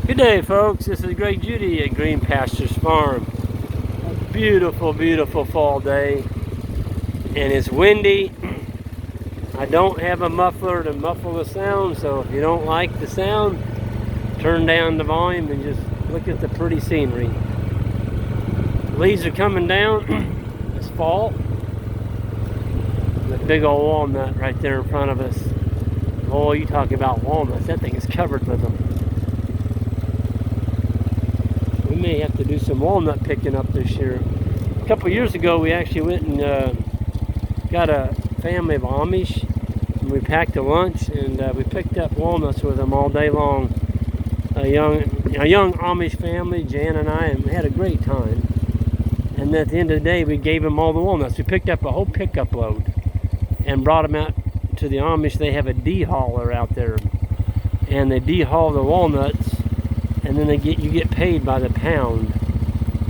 Good day, folks. This is Greg Judy at Green Pastures Farm. A beautiful, beautiful fall day, and it's windy. I don't have a muffler to muffle the sound, so if you don't like the sound, turn down the volume and just look at the pretty scenery. Leaves are coming down. It's fall. The big old walnut right there in front of us. Oh, you talk about walnuts. That thing is covered with them. We may have to do some walnut picking up this year. A couple years ago, we actually went and got a family of Amish, and we packed a lunch, and we picked up walnuts with them all day long. A young Amish family, Jan and I, and we had a great time. And at the end of the day, we gave them all the walnuts. We picked up a whole pickup load and brought them out to the Amish. They have a de-hauler out there, and they de-haul the walnuts, and then you get paid by the pound.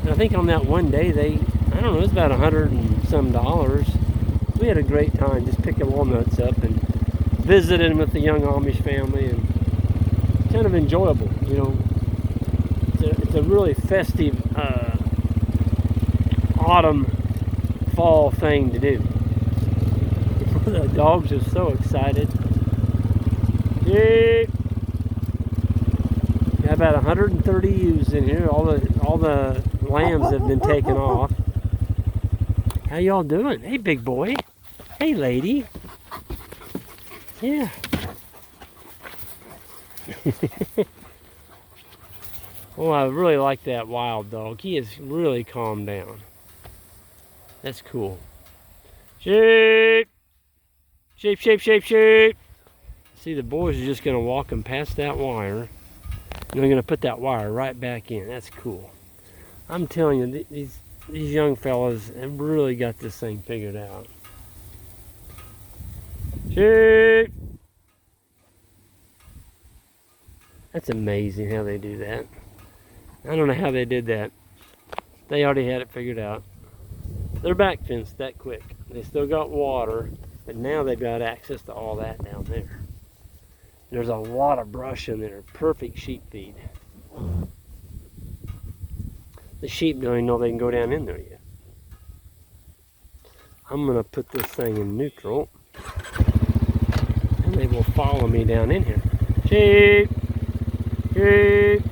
And I think on that one day, I don't know, it was about $100 and some. We had a great time just picking walnuts up and visiting with the young Amish family, and kind of enjoyable, you know. It's a really festive autumn, fall thing to do. The dogs are so excited. Yeah. Got about 130 ewes in here. All the lambs have been taken off. How y'all doing? Hey, big boy. Hey, lady. Yeah. Well, I really like that wild dog. He has really calmed down. That's cool. Sheep! Sheep, sheep, sheep, sheep! See, the boys are just going to walk them past that wire. And they're going to put that wire right back in. That's cool. I'm telling you, these young fellas have really got this thing figured out. Sheep! That's amazing how they do that. I don't know how they did that. They already had it figured out. They're back fenced that quick. They still got water, but now they've got access to all that down there. There's a lot of brush in there. Perfect sheep feed. The sheep don't even know they can go down in there yet. I'm going to put this thing in neutral, and they will follow me down in here. Sheep! Sheep!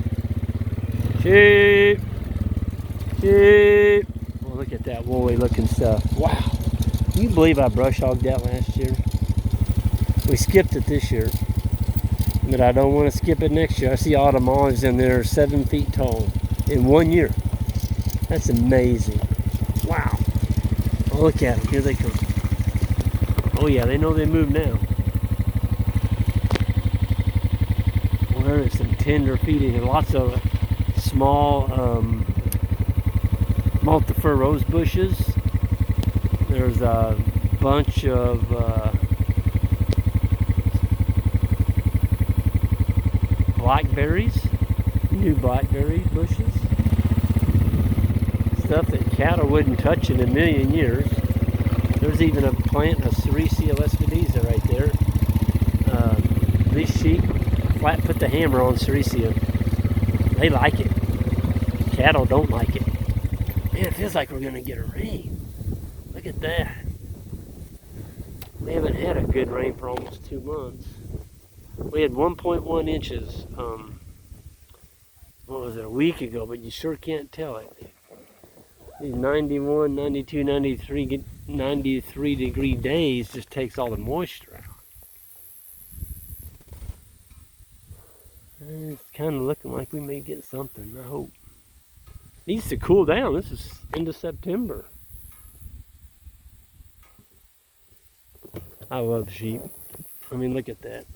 Sheep! Sheep! Well, look at that woolly looking stuff. Wow! Can you believe I brush hogged that last year? We skipped it this year, but I don't want to skip it next year. I see autumn olives in there 7 feet tall in 1 year. That's amazing. Wow. Oh, look at them. Here they come. Oh yeah, they know they move now. Well, there is some tender feeding here. Lots of small multifer rose bushes. There's a bunch of blackberries, new blackberry bushes. Stuff that cattle wouldn't touch in a million years. There's even a plant of Sericea lespedeza right there. These sheep flat put the hammer on Sericea. They like it. Cattle don't like it. Man, it feels like we're gonna get a rain. Look at that. We haven't had a good rain for almost 2 months. We had 1.1 inches, what was it, a week ago, but you sure can't tell it. These 91, 92, 93 degree days just takes all the moisture out. And it's kind of looking like we may get something, I hope. It needs to cool down. This is end of September. I love sheep. I mean, look at that.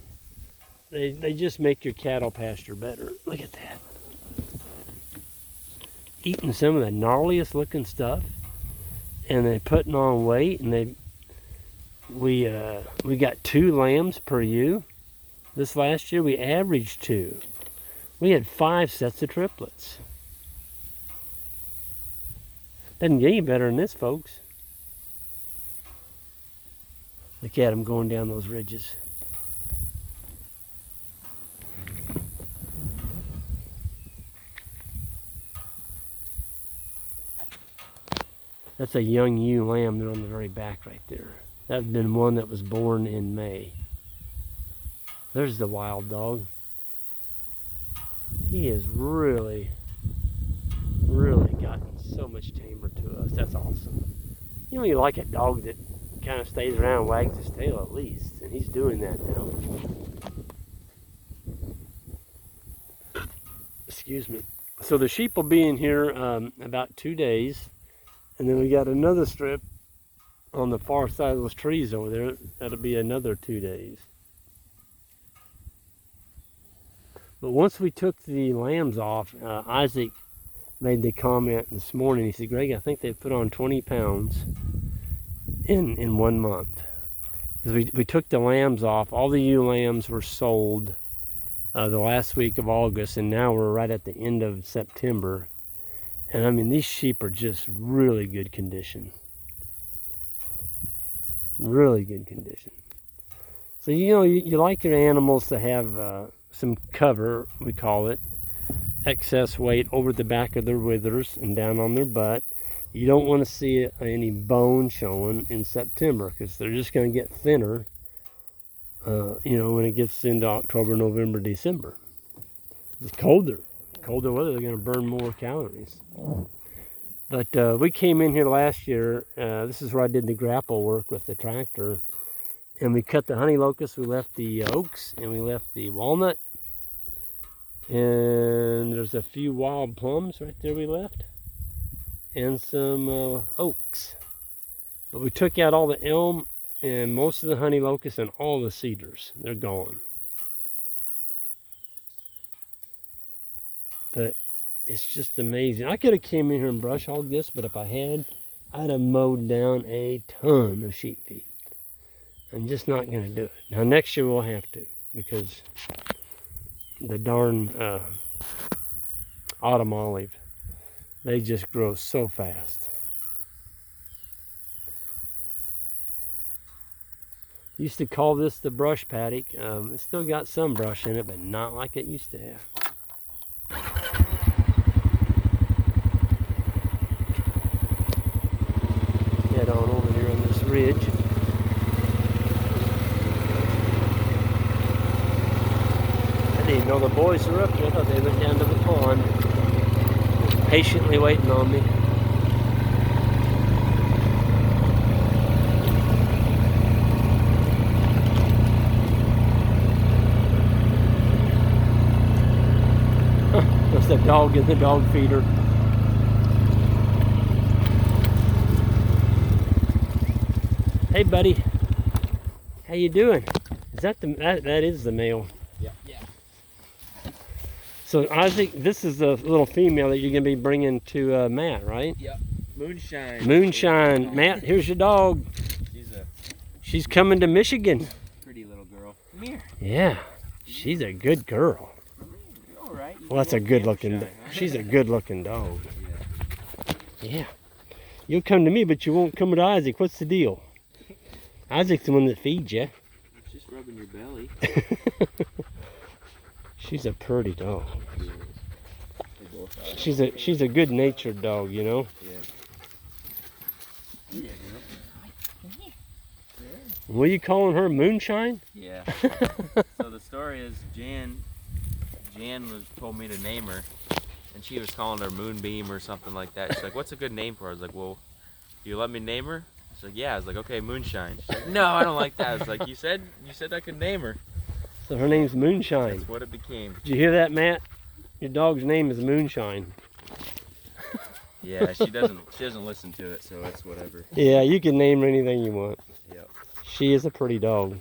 They just make your cattle pasture better. Look at that. Eating some of the gnarliest looking stuff, and they're putting on weight, and we got 2 lambs per ewe. This last year we averaged 2. We had 5 sets of triplets. Doesn't get any better than this, folks. Look at them going down those ridges. That's a young ewe lamb there on the very back right there. That would have been one that was born in May. There's the wild dog. He has really gotten so much tamer to us. That's awesome. You know, you like a dog that kind of stays around and wags his tail at least, and he's doing that now. Excuse me. So the sheep will be in here about 2 days, and then we got another strip on the far side of those trees over there. That'll be another 2 days. But once we took the lambs off, Isaac made the comment this morning. He said, Greg, I think they put on 20 pounds in 1 month. Because we took the lambs off. All the ewe lambs were sold the last week of August, and now we're right at the end of September. And I mean, these sheep are just really good condition. Really good condition. So, you know, you like your animals to have some cover, we call it, excess weight over the back of their withers and down on their butt. You don't want to see any bone showing in September because they're just going to get thinner, you know, when it gets into October, November, December. It's colder weather, they're going to burn more calories. But we came in here last year. This is where I did the grapple work with the tractor. And we cut the honey locust, we left the oaks, and we left the walnut. And there's a few wild plums right there we left. And some oaks. But we took out all the elm and most of the honey locust and all the cedars. They're gone. But it's just amazing. I could have came in here and brush hogged this, but if I had, I'd have mowed down a ton of sheep feed. I'm just not going to do it. Now next year we'll have to, because the darn autumn olive, they just grow so fast. Used to call this the brush paddock. It's still got some brush in it, but not like it used to have. Head on over here on this ridge. I didn't know the boys were up here. I thought they went down to the pond. Patiently waiting on me. That's the dog in the dog feeder. Hey buddy, how you doing? Is that that is the male? Yeah. Yeah. So Isaac, this is the little female that you're gonna be bringing to Matt, right? Yep. Moonshine. Moonshine. Matt, here's your dog. She's coming to Michigan. Pretty little girl. Come here. Yeah, she's a good girl. You're all right. Well, that's a good looking. She's a good looking dog. Yeah. You'll come to me, but you won't come to Isaac. What's the deal? Isaac's the one that feeds you. It's just rubbing your belly. She's a pretty dog. She's a good natured dog, you know. Yeah. What are you calling her, Moonshine? Yeah. So the story is Jan told me to name her, and she was calling her Moonbeam or something like that. She's like, "What's a good name for her?" I was like, "Well, do you let me name her?" She's like, "Yeah." I was like, "Okay, Moonshine." She's like, "No, I don't like that." I was like, "You said I could name her." So her name's Moonshine. That's what it became. Did you hear that, Matt? Your dog's name is Moonshine. Yeah, she doesn't listen to it, so it's whatever. Yeah, you can name her anything you want. Yep. She is a pretty dog.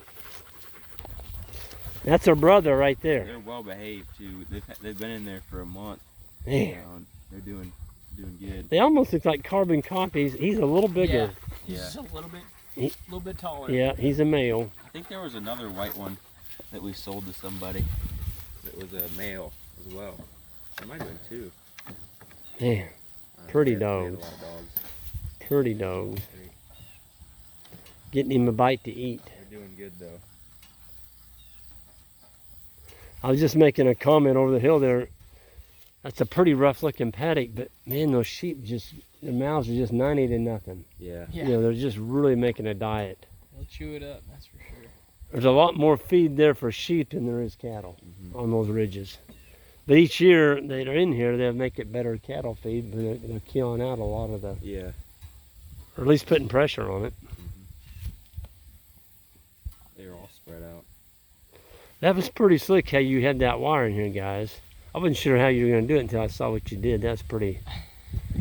That's her brother right there. They're well behaved too. They've been in there for a month. Man. They're doing good. They almost look like carbon copies. He's a little bigger. Yeah. He's a little bit taller. Yeah, he's a male. I think there was another white one that we sold to somebody that was a male as well. There might have been two. Man, pretty They had a dogs. lot of dogs. Pretty dogs. Getting him a bite to eat. They're doing good though. I was just making a comment over the hill there. That's a pretty rough looking paddock, but man, those sheep just, their mouths are just 90 to nothing. Yeah. Yeah. You know, they're just really making a diet. They'll chew it up, that's for sure. There's a lot more feed there for sheep than there is cattle on those ridges. But each year they're in here, they'll make it better cattle feed, but they're killing out a lot of the, Yeah. or at least putting pressure on it. They're all spread out. That was pretty slick how you had that wire in here, guys. I wasn't sure how you were going to do it until I saw what you did. That's pretty.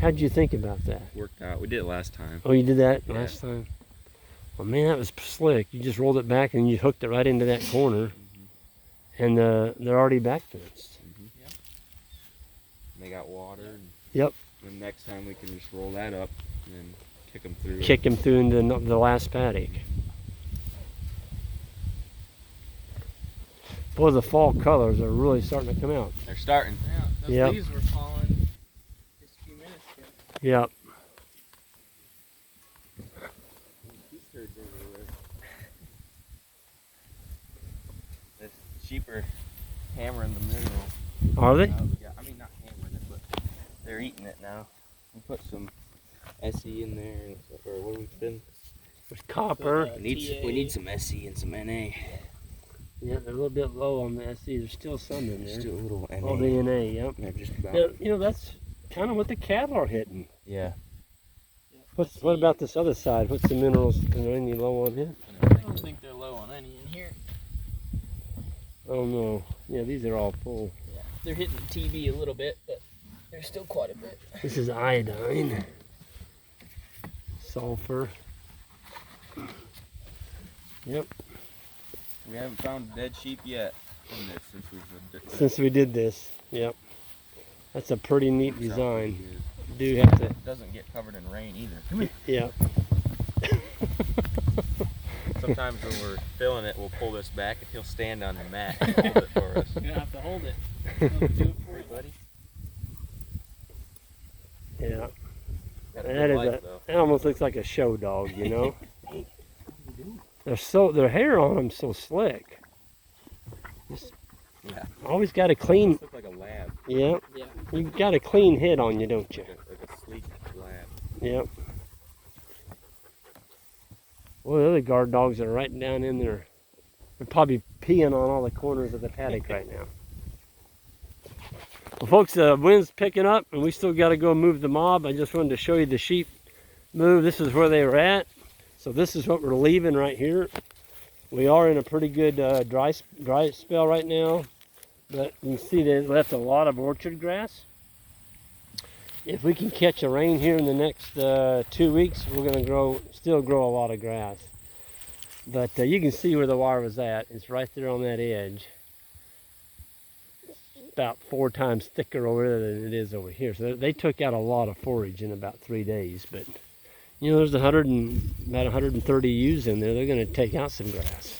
How'd you think about that? Worked out. We did it last time. Oh, you did that Yeah. last time? Well, man, that was slick. You just rolled it back and you hooked it right into that corner. And they're already back fenced. Yep. And they got water. And Yep. then next time we can just roll that up and then kick them through. Kick them through into the last paddock. Boy, the fall colors are really starting to come out. They're starting. Yeah, those Yep. leaves were falling just a few minutes ago. Yep. The sheep are hammering the mineral. Are they? Yeah, I mean not hammering it, but they're eating it now. We put some SE in there, and stuff, or what have we been? There's copper. Put, We need some SE and some NA. Yeah, they're a little bit low on the SE. There's still some in there. Just do a little NA. Oh, the NA, yep. Yeah, just about. You know, that's kind of what the cattle are hitting. Yeah. What about this other side? What's the minerals? Is there any low on it? I don't think they're low on any in here. Oh no. Yeah, these are all full. Yeah, they're hitting TB a little bit, but there's still quite a bit. This is iodine. Sulfur. Yep. We haven't found dead sheep yet in this Since we did this. Yep. That's a pretty neat Sounds design. pretty good. Do have to. It doesn't get covered in rain either. Come here. Yep. Sometimes when we're filling it, we'll pull this back and he'll stand on the mat and hold it for us. You're gonna have to hold it. I'll do it for you, buddy. Yeah. Got a That good is life, though. that almost looks like a show dog, you know? Their hair on them so slick. Just Yeah. always got a clean, Looks like a lab. yeah. Yeah. You got a clean head on you, don't you? Like a sleek lab. Yep. Well, the other guard dogs are right down in there. They're probably peeing on all the corners of the paddock right now. Well, folks, the wind's picking up, and we still got to go move the mob. I just wanted to show you the sheep move. This is where they were at. So this is what we're leaving right here. We are in a pretty good dry spell right now, but you can see they left a lot of orchard grass. If we can catch a rain here in the next 2 weeks, we're going to still grow a lot of grass. But you can see where the wire was at. It's right there on that edge. It's about 4 times thicker over there than it is over here. So they took out a lot of forage in about 3 days. But you know, there's about 130 ewes in there. They're going to take out some grass.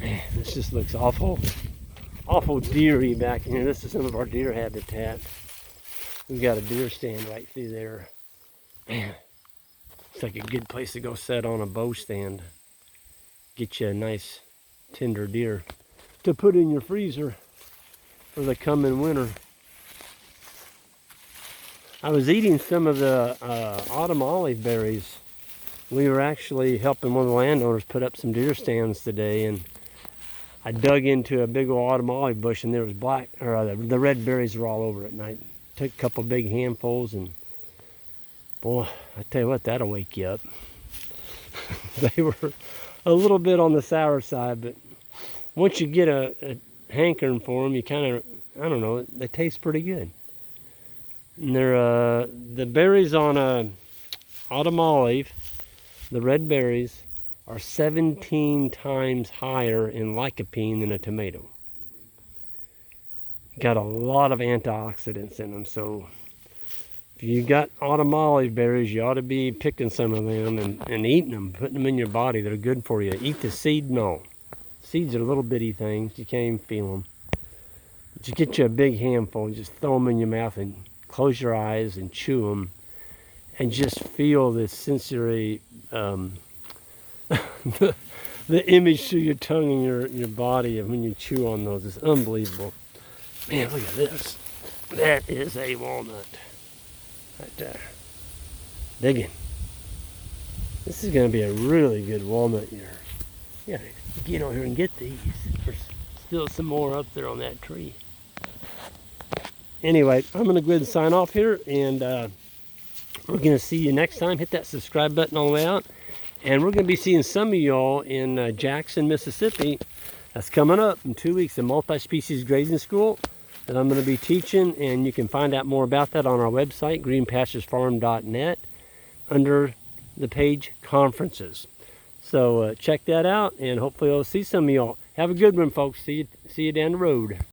Man, this just looks awful deery back in here. This is some of our deer habitat. We've got a deer stand right through there. Man, it's like a good place to go set on a bow stand. Get you a nice tender deer to put in your freezer for the coming winter. I was eating some of the autumn olive berries. We were actually helping one of the landowners put up some deer stands today, and I dug into a big old autumn olive bush, and there was the red berries were all over it. And I took a couple big handfuls, and boy, I tell you what, that'll wake you up. They were a little bit on the sour side, but once you get a hankering for them, you kind of, I don't know, they taste pretty good. And they're the berries on autumn olive, the red berries, are 17 times higher in lycopene than a tomato. Got a lot of antioxidants in them, so if you got autumn olive berries, you ought to be picking some of them and eating them, putting them in your body. They're good for you. Eat the seed? No. Seeds are little bitty things. You can't even feel them. But you get you a big handful and just throw them in your mouth and close your eyes and chew them and just feel this sensory, the The image through your tongue and your body of when you chew on those is unbelievable. Man, look at this. That is a walnut. Right there. Digging. This is going to be a really good walnut year. You gotta get over here and get these. There's still some more up there on that tree. Anyway, I'm going to go ahead and sign off here, and we're going to see you next time. Hit that subscribe button on the way out. And we're going to be seeing some of y'all in Jackson, Mississippi. That's coming up in 2 weeks, a multi-species grazing school that I'm going to be teaching. And you can find out more about that on our website, greenpasturesfarm.net, under the page Conferences. So check that out, and hopefully I'll see some of y'all. Have a good one, folks. See you down the road.